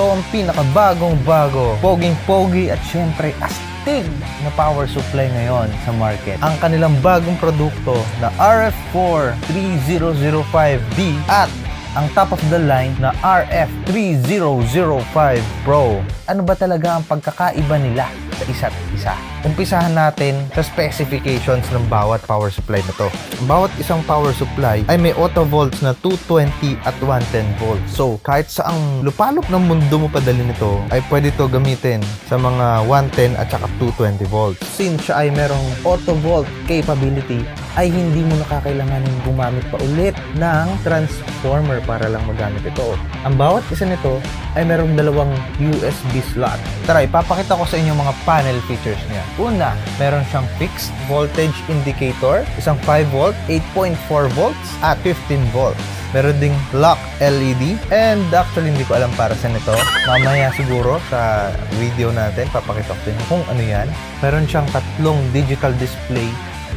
Ito ang pinakabagong bago, poging-pogi at syempre astig na power supply ngayon sa market. Ang kanilang bagong produkto na RF4 3005D at ang top of the line na RF3005 Pro. Ano ba talaga ang pagkakaiba nila sa isa't isa? Umpisahan natin sa specifications ng bawat power supply na to. Ang bawat isang power supply ay may auto volts na 220 at 110 volts. So, kahit saang lupalop ng mundo mo padalhin nito, ay pwede to gamitin sa mga 110 at saka 220 volts. Since siya ay merong auto volt capability, ay hindi mo nakakailanganin gumamit pa ulit ng transformer para lang magamit ito. Ang bawat isa nito ay merong dalawang USB slot. Tara, ipapakita ko sa inyo mga panel features niya. Una, meron siyang fixed voltage indicator, isang 5 volt, 8.4 volts, at 15 volts. Meron ding lock LED, and actually hindi ko alam para saan ito. Mamaya siguro sa video natin, papakita ko sa inyo kung ano yan. Meron siyang tatlong digital display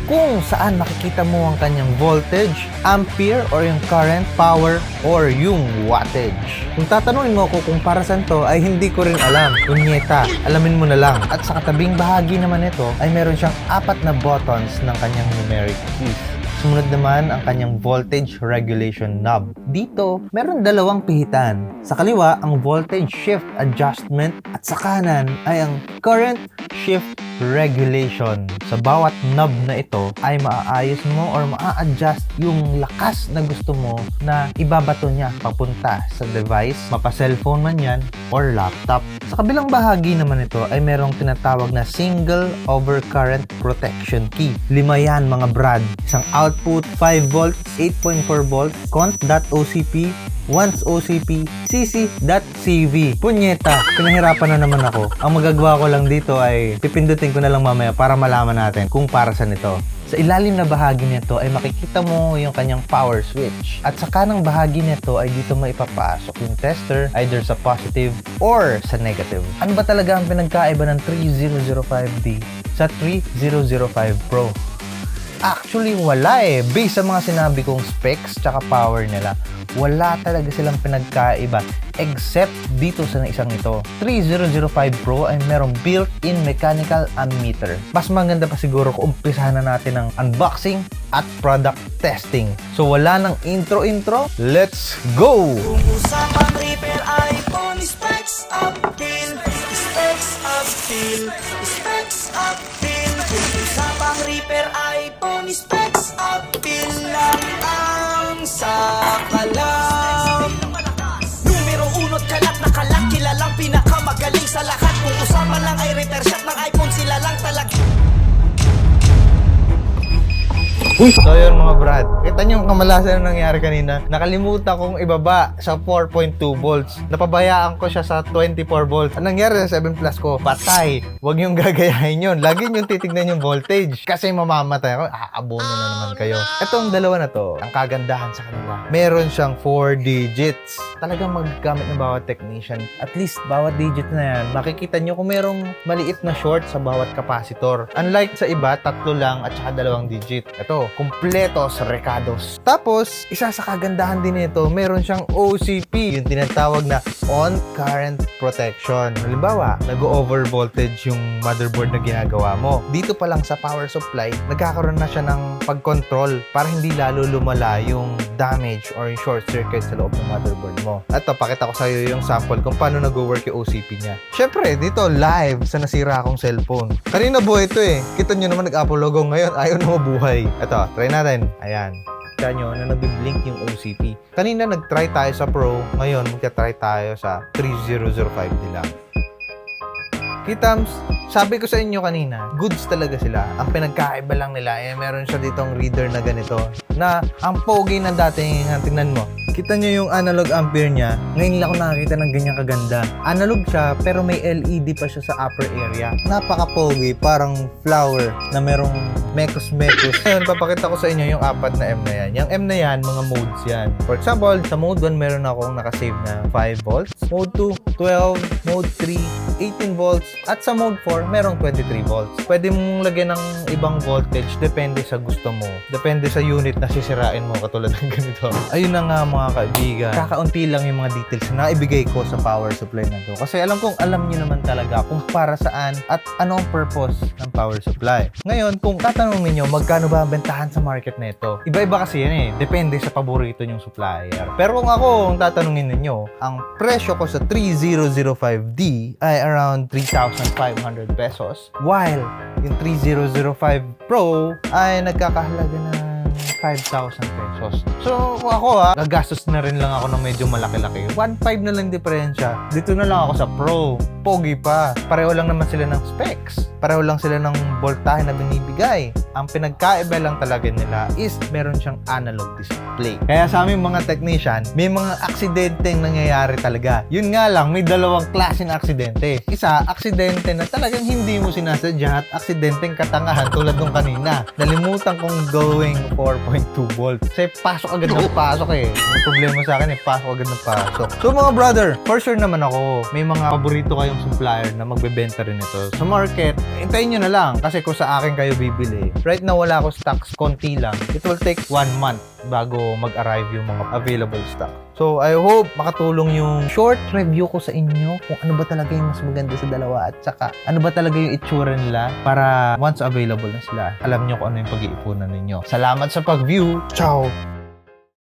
kung saan makikita mo ang kanyang voltage, ampere or yung current, power, or yung wattage. Kung tatanungin mo ako kung para saan to, ay hindi ko rin alam. Kunyeta, alamin mo na lang. At sa katabing bahagi naman ito, ay meron siyang 4 na buttons ng kanyang numeric keys. Sumunod naman ang kanyang voltage regulation knob. Dito, meron 2 pihitan. Sa kaliwa, ang voltage shift adjustment at sa kanan ay ang current shift regulation. Sa bawat knob na ito ay maaayos mo or maa-adjust yung lakas na gusto mo na ibabato niya papunta sa device, mapa-cellphone man yan or laptop. Sa kabilang bahagi naman ito ay merong tinatawag na single overcurrent protection key. 5 yan mga brad. Isang output 5 volts, 8.4 volts, cont.ocp, once OCP, cc.cv. Punyeta, pinahirapan na naman ako. Ang magagawa ko lang dito ay pipindutin ko na lang mamaya para malaman natin kung para saan ito. Sa ilalim na bahagi nito ay makikita mo yung kanyang power switch. At sa kanang bahagi nito ay dito maipapasok yung tester either sa positive or sa negative. Ano ba talaga ang pinagkaiba ng 3005D sa 3005 Pro? Actually, wala eh. Based sa mga sinabi kong specs tsaka power nila, wala talaga silang pinagkaiba except dito sa isang ito. 3005 Pro ay merong built-in mechanical ammeter. Mas maganda pa siguro kung umpisahan na natin ang unboxing at product testing. So wala nang intro-intro, let's go! Kung usapang repair iPhone, specs uphill, specs uphill, specs uphill. Kung usapang repair iPhone, specs uphill lang ang sakalam. Numero 1 kalat na kalat, kilalang pinakamagaling sa lahat. Kung usapan lang ay repair shop ng iPhone, sila lang talaga. So yun mga brad, kita nyo yung kamalasan na nangyari kanina. Nakalimutan kong ibaba sa 4.2 volts. Napabayaan ko siya sa 24 volts. Ang nangyari sa 7 Plus ko, patay. Huwag niyong gagayahin yun. Lagi niyong titignan yung voltage. Kasi mamamatay ako. Aabono na naman kayo. Itong dalawa na to, ang kagandahan sa kanila, meron siyang 4 digits. Talagang maggamit ng bawat technician. At least, bawat digit na yan, makikita nyo kung merong maliit na short sa bawat capacitor. Unlike sa iba, 3 lang at saka 2 digit. Ito, kumpletos recados. Tapos, isa sa kagandahan din nito, meron siyang OCP, yung tinatawag na on current protection. Halimbawa, nag-over voltage yung motherboard na ginagawa mo. Dito pa lang sa power supply, nagkakaroon na siya ng pag-control para hindi lalo lumala yung damage or yung short circuit sa loob ng motherboard mo. At pakita ko sa iyo yung sample kung paano nag-work yung OCP niya. Syempre, dito live sa nasira akong cellphone. Kanina buhay ito eh. Kita nyo naman nag-Apple logo ngayon, ayaw na mabuhay. Ito, try natin. Ayan. Kita nyo na nag-blink yung OCP. Kanina nag-try tayo sa Pro, ngayon magka-try tayo sa 3005D lang. Kitams, sabi ko sa inyo kanina, goods talaga sila. Ang pinagkaiba lang nila, meron siya ditong reader na ganito, na ang pogi na dating, tingnan mo. Kita nyo yung analog ampere niya. Ngayon lang ako nakakita ng ganyang kaganda. Analog siya, pero may LED pa siya sa upper area. Napaka-pogi, parang flower na merong Mekos. Ngayon, papakita ko sa inyo yung 4 na M na yan. Yung M na yan, mga modes yan. For example, sa mode 1, meron akong nakasave na 5 volts. Mode 2, 12. Mode 3, 18 volts. At sa mode 4, merong 23 volts. Pwede mong lagyan ng ibang voltage depende sa gusto mo. Depende sa unit na sisirain mo, katulad ng ganito. Ayun na nga mga kaibigan. Kakaunti lang yung mga details na ibigay ko sa power supply na to. Kasi alam nyo naman talaga kung para saan at ano ang purpose ng power supply. Ngayon, kung tatanungin niyo magkano ba ang bentahan sa market nito? Iba-iba kasi yan eh. Depende sa paborito nyong supplier. Pero kung ako ang tatanungin ninyo, ang presyo ko sa 3005D ay around 3,500 pesos. While yung 3005 Pro ay nagkakahalaga ng 5,000 pesos. So, kung ako gagastos na rin lang ako ng medyo malaki-laki. 1.5 na lang diferensya. Dito na lang ako sa Pro. Pogi pa. Pareho lang naman sila ng specs. Pareho lang sila ng voltahe na binibigay. Ang pinagkaiba lang talaga nila is meron siyang analog display. Kaya sa aming mga technician, may mga aksidenteng nangyayari talaga. Yun nga lang, may dalawang klase na aksidente. Isa, aksidente na talagang hindi mo sinasadya at aksidenteng katangahan tulad nung kanina. Nalimutan kong going 4.2 volts. Kasi pasok agad ng pasok eh. Ang problema sa akin eh, pasok agad ng pasok. So mga brother, for sure naman ako, may mga paborito kayong supplier na magbebenta rin ito. Sa market, hintayin nyo na lang kasi kung sa akin kayo bibili. Right now, wala ako stocks, konti lang. It will take 1 month bago mag-arrive yung mga available stock. So, I hope makatulong yung short review ko sa inyo kung ano ba talaga yung mas maganda sa dalawa at saka ano ba talaga yung itsura nila para once available na sila, alam nyo kung ano yung pag-iipunan ninyo. Salamat sa pag-view. Ciao!